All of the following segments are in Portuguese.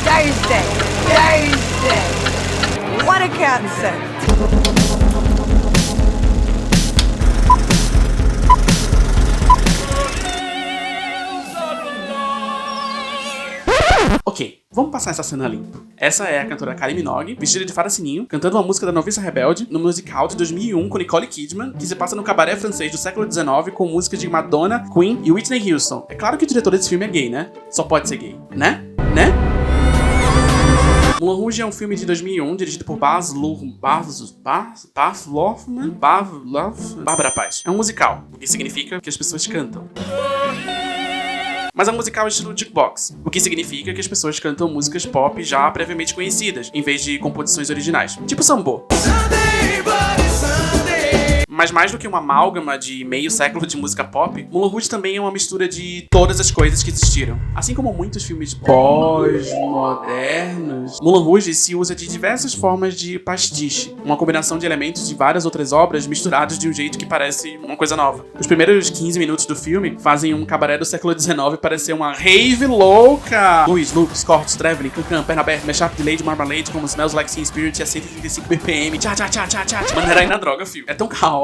Thursday. What a cat said. Ok, vamos passar essa cena limpo. Essa é a cantora Kylie Minogue, vestida de fada sininho, cantando uma música da Noviça Rebelde no musical de 2001 com Nicole Kidman, que se passa no cabaré francês do século XIX com músicas de Madonna, Queen e Whitney Houston. É claro que o diretor desse filme é gay, né? Só pode ser gay, né? Moulin Rouge é um filme de 2001 dirigido por Baz Luhrmann, Bárbara Paz. É um musical, o que significa que as pessoas cantam. Mas é um musical estilo jukebox, o que significa que as pessoas cantam músicas pop já previamente conhecidas, em vez de composições originais, tipo sambô. Mas mais do que uma amálgama de meio século de música pop, Moulin Rouge também é uma mistura de todas as coisas que existiram. Assim como muitos filmes pós-modernos, Moulin Rouge se usa de diversas formas de pastiche, uma combinação de elementos de várias outras obras misturados de um jeito que parece uma coisa nova. Os primeiros 15 minutos do filme fazem um cabaré do século XIX parecer uma rave louca! Luz, loops, cortes, traveling, cancan, perna aberta, mashup de Lady Marmalade como Smells Like Teen Spirit a 135 BPM, tchá. Mano, era aí na droga, filho. É tão caótico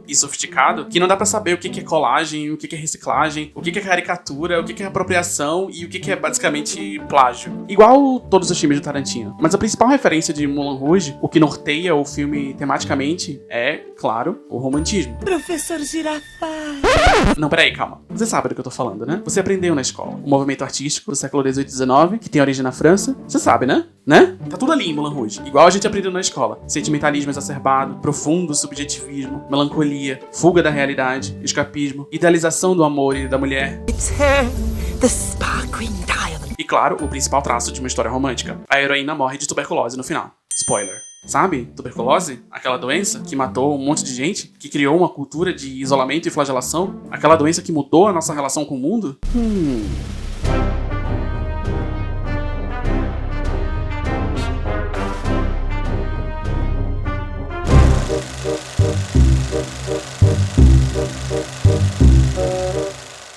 e sofisticado que não dá pra saber o que é colagem, o que é reciclagem, o que é caricatura, o que é apropriação e o que é basicamente plágio. Igual todos os filmes do Tarantino. Mas a principal referência de Moulin Rouge, o que norteia o filme tematicamente, é, claro, o romantismo. Professor Girafales. Não, peraí, calma. Você sabe do que eu tô falando, né? Você aprendeu na escola. O movimento artístico do século XVIII e XIX, que tem origem na França. Você sabe, né? Tá tudo ali em Moulin Rouge. Igual a gente aprendeu na escola. Sentimentalismo exacerbado, profundo subjetivismo, melancolia, fuga da realidade, escapismo, idealização do amor e da mulher. It's her, the sparkling diamond. E claro, o principal traço de uma história romântica. A heroína morre de tuberculose no final. Spoiler. Sabe? Tuberculose? Aquela doença que matou um monte de gente, que criou uma cultura de isolamento e flagelação? Aquela doença que mudou a nossa relação com o mundo?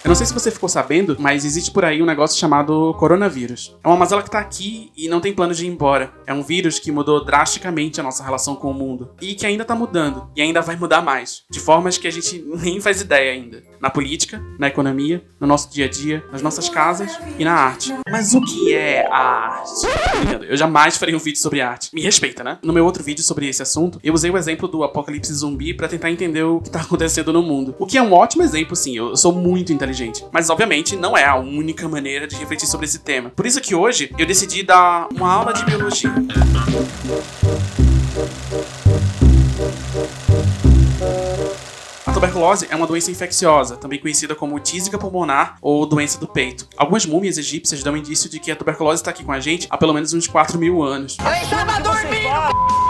Eu não sei se você ficou sabendo, mas existe por aí um negócio chamado coronavírus. É uma mazela que tá aqui e não tem plano de ir embora. É um vírus que mudou drasticamente a nossa relação com o mundo. E que ainda tá mudando. E ainda vai mudar mais. De formas que a gente nem faz ideia ainda. Na política, na economia, no nosso dia a dia, nas nossas casas e na arte. Mas o que é a arte? Eu jamais farei um vídeo sobre arte. Me respeita, né? No meu outro vídeo sobre esse assunto, eu usei o exemplo do apocalipse zumbi pra tentar entender o que tá acontecendo no mundo. O que é um ótimo exemplo, sim. Eu sou muito inteligente. Mas, obviamente, não é a única maneira de refletir sobre esse tema. Por isso que hoje eu decidi dar uma aula de biologia. A tuberculose é uma doença infecciosa, também conhecida como tísica pulmonar ou doença do peito. Algumas múmias egípcias dão indício de que a tuberculose está aqui com a gente há pelo menos uns 4.000 anos. Eu estava dormindo!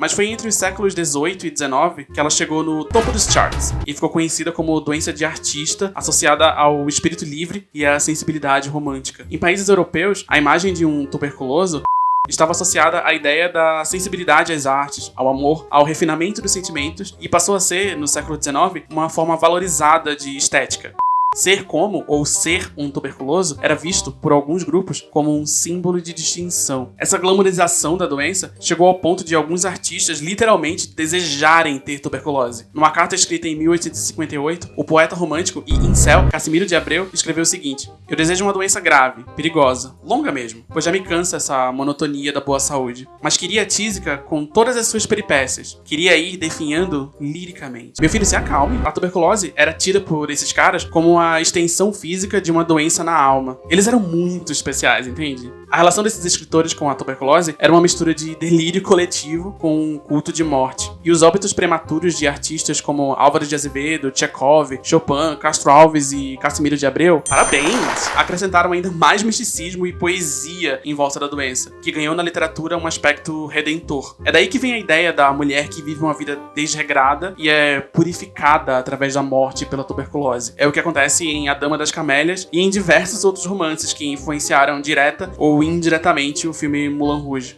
Mas foi entre os séculos XVIII e XIX que ela chegou no topo dos charts e ficou conhecida como doença de artista, associada ao espírito livre e à sensibilidade romântica. Em países europeus, a imagem de um tuberculoso estava associada à ideia da sensibilidade às artes, ao amor, ao refinamento dos sentimentos e passou a ser, no século XIX, uma forma valorizada de estética. Ser como, ou ser um tuberculoso, era visto por alguns grupos como um símbolo de distinção. Essa glamorização da doença chegou ao ponto de alguns artistas literalmente desejarem ter tuberculose. Numa carta escrita em 1858, o poeta romântico e incel Casimiro de Abreu escreveu o seguinte: "Eu desejo uma doença grave, perigosa, longa mesmo, pois já me cansa essa monotonia da boa saúde. Mas queria a tísica com todas as suas peripécias. Queria ir definhando liricamente." Meu filho, se acalme. A tuberculose era tida por esses caras como a extensão física de uma doença na alma. Eles eram muito especiais, entende? A relação desses escritores com a tuberculose era uma mistura de delírio coletivo com um culto de morte. E os óbitos prematuros de artistas como Álvaro de Azevedo, Tchekov, Chopin, Castro Alves e Casimiro de Abreu, parabéns! Acrescentaram ainda mais misticismo e poesia em volta da doença, que ganhou na literatura um aspecto redentor. É daí que vem a ideia da mulher que vive uma vida desregrada e é purificada através da morte pela tuberculose. É o que acontece em A Dama das Camélias e em diversos outros romances que influenciaram direta ou indiretamente o filme Moulin Rouge.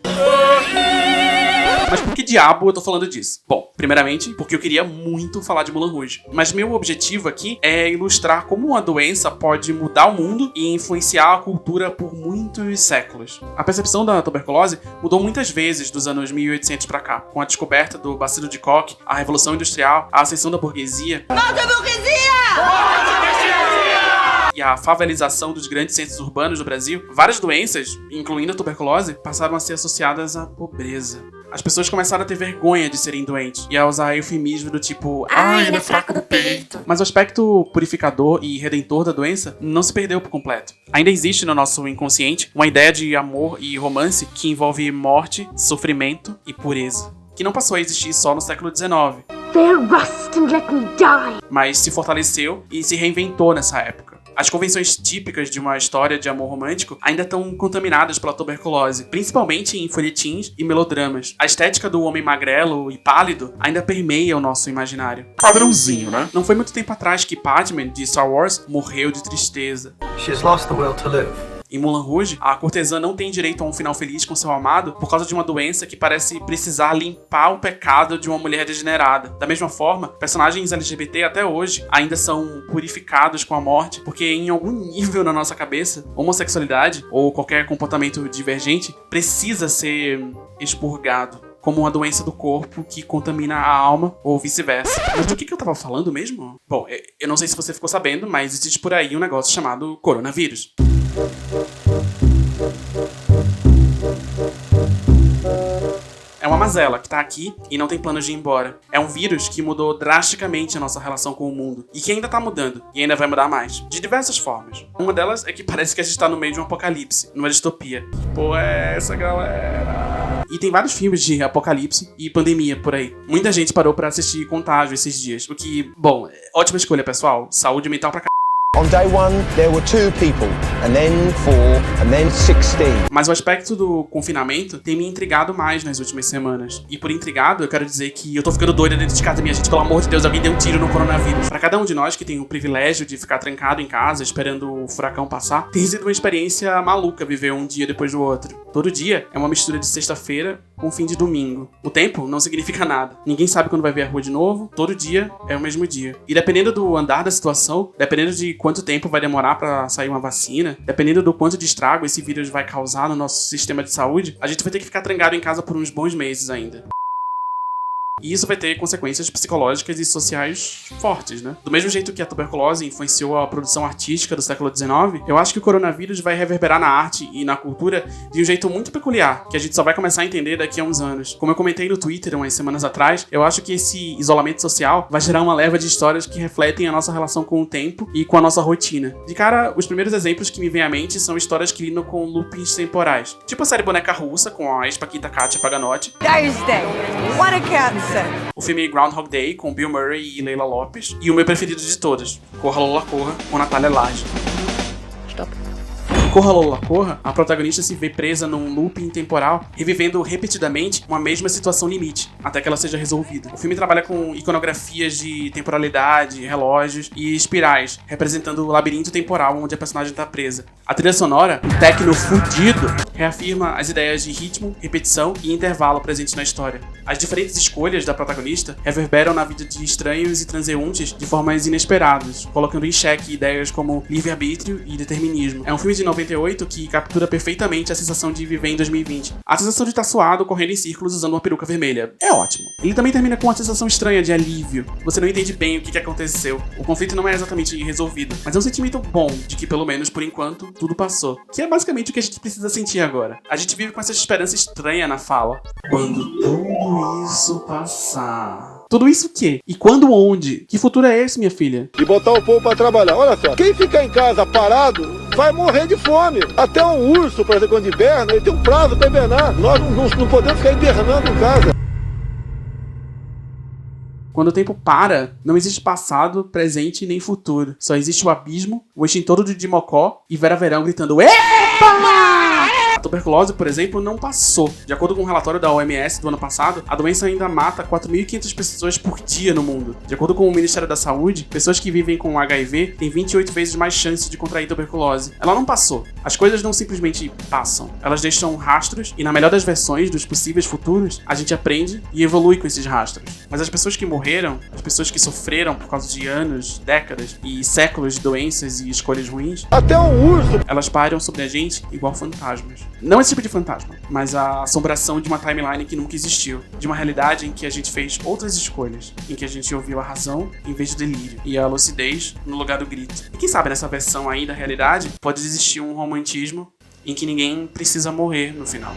Mas por que diabo eu tô falando disso? Bom, primeiramente, porque eu queria muito falar de Moulin Rouge. Mas meu objetivo aqui é ilustrar como uma doença pode mudar o mundo e influenciar a cultura por muitos séculos. A percepção da tuberculose mudou muitas vezes dos anos 1800 pra cá, com a descoberta do bacilo de Koch, a Revolução Industrial, a ascensão da burguesia. Volta, burguesia! E a favelização dos grandes centros urbanos do Brasil, várias doenças, incluindo a tuberculose, passaram a ser associadas à pobreza. As pessoas começaram a ter vergonha de serem doentes e a usar eufemismo do tipo Ai, ele é fraco do peito. Mas o aspecto purificador e redentor da doença não se perdeu por completo. Ainda existe no nosso inconsciente uma ideia de amor e romance que envolve morte, sofrimento e pureza, que não passou a existir só no século XIX, Their rust and let me die. mas se fortaleceu e se reinventou nessa época. As convenções típicas de uma história de amor romântico ainda estão contaminadas pela tuberculose, principalmente em folhetins e melodramas. A estética do homem magrelo e pálido ainda permeia o nosso imaginário. Padrãozinho, né? Não foi muito tempo atrás que Padmé, de Star Wars, morreu de tristeza. She's lost the will to live. Em Moulin Rouge, a cortesã não tem direito a um final feliz com seu amado por causa de uma doença que parece precisar limpar o pecado de uma mulher degenerada. Da mesma forma, personagens LGBT até hoje ainda são purificados com a morte, porque em algum nível na nossa cabeça, homossexualidade ou qualquer comportamento divergente precisa ser expurgado, como uma doença do corpo que contamina a alma, ou vice-versa. Mas do que eu tava falando mesmo? Bom, eu não sei se você ficou sabendo, mas existe por aí um negócio chamado coronavírus. É uma mazela que tá aqui e não tem planos de ir embora. É um vírus que mudou drasticamente a nossa relação com o mundo. E que ainda tá mudando. E ainda vai mudar mais. De diversas formas. Uma delas é que parece que a gente tá no meio de um apocalipse. Numa distopia. Pô, é essa, galera. E tem vários filmes de apocalipse e pandemia por aí. Muita gente parou pra assistir Contágio esses dias. O que, bom, ótima escolha, pessoal. Saúde mental pra On day one, there were 2 people, and then 4, and then 16. Mas o aspecto do confinamento tem me intrigado mais nas últimas semanas. E por intrigado, eu quero dizer que eu tô ficando doida dentro de casa, minha gente. Pelo amor de Deus, alguém deu um tiro no coronavírus. Pra cada um de nós que tem o privilégio de ficar trancado em casa, esperando o furacão passar, tem sido uma experiência maluca viver um dia depois do outro. Todo dia é uma mistura de sexta-feira com fim de domingo. O tempo não significa nada. Ninguém sabe quando vai ver a rua de novo. Todo dia é o mesmo dia. E dependendo do andar da situação, dependendo de quanto tempo vai demorar pra sair uma vacina, dependendo do quanto de estrago esse vírus vai causar no nosso sistema de saúde, a gente vai ter que ficar trancado em casa por uns bons meses ainda. E isso vai ter consequências psicológicas e sociais fortes, né? Do mesmo jeito que a tuberculose influenciou a produção artística do século XIX, eu acho que o coronavírus vai reverberar na arte e na cultura de um jeito muito peculiar, que a gente só vai começar a entender daqui a uns anos. Como eu comentei no Twitter umas semanas atrás, eu acho que esse isolamento social vai gerar uma leva de histórias que refletem a nossa relação com o tempo e com a nossa rotina. De cara, os primeiros exemplos que me vêm à mente são histórias que lidam com loopings temporais. Tipo a série Boneca Russa, com a ex-paquita Katia Paganotti. Thursday. What a cancer. O filme Groundhog Day, com Bill Murray e Leila Lopes. E o meu preferido de todas, Corra Lola Corra, com Natália Laje. Em Corra Lola Corra, a protagonista se vê presa num looping temporal, revivendo repetidamente uma mesma situação limite, até que ela seja resolvida. O filme trabalha com iconografias de temporalidade, relógios e espirais, representando o labirinto temporal onde a personagem está presa. A trilha sonora, um techno fudido, reafirma as ideias de ritmo, repetição e intervalo presentes na história. As diferentes escolhas da protagonista reverberam na vida de estranhos e transeuntes de formas inesperadas, colocando em xeque ideias como livre-arbítrio e determinismo. É um filme de 98 que captura perfeitamente a sensação de viver em 2020. A sensação de estar suado, correndo em círculos usando uma peruca vermelha. É ótimo. Ele também termina com uma sensação estranha de alívio. Você não entende bem o que aconteceu. O conflito não é exatamente resolvido, mas é um sentimento bom de que, pelo menos por enquanto, tudo passou. Que é basicamente o que a gente precisa sentir agora. A gente vive com essa esperança estranha na fala. Quando tudo isso passar... Tudo isso o quê? E quando onde? Que futuro é esse, minha filha? E botar o povo pra trabalhar. Olha só, quem ficar em casa parado vai morrer de fome. Até um urso, por exemplo, quando hiberna, ele tem um prazo pra hibernar. Nós não podemos ficar hibernando em casa. Quando o tempo para, não existe passado, presente nem futuro. Só existe o abismo, o extintor de Mocó e Vera Verão gritando EPA! tuberculose, por exemplo, não passou. De acordo com um relatório da OMS do ano passado, a doença ainda mata 4.500 pessoas por dia no mundo. De acordo com o Ministério da Saúde, pessoas que vivem com HIV têm 28 vezes mais chance de contrair tuberculose. Ela não passou. As coisas não simplesmente passam. Elas deixam rastros e, na melhor das versões dos possíveis futuros, a gente aprende e evolui com esses rastros. Mas as pessoas que morreram, as pessoas que sofreram por causa de anos, décadas e séculos de doenças e escolhas ruins, Até um urso. elas pairam sobre a gente igual fantasmas. Não esse tipo de fantasma, mas a assombração de uma timeline que nunca existiu. De uma realidade em que a gente fez outras escolhas, em que a gente ouviu a razão em vez do delírio, e a lucidez no lugar do grito. E quem sabe nessa versão aí da realidade pode existir um romantismo em que ninguém precisa morrer no final.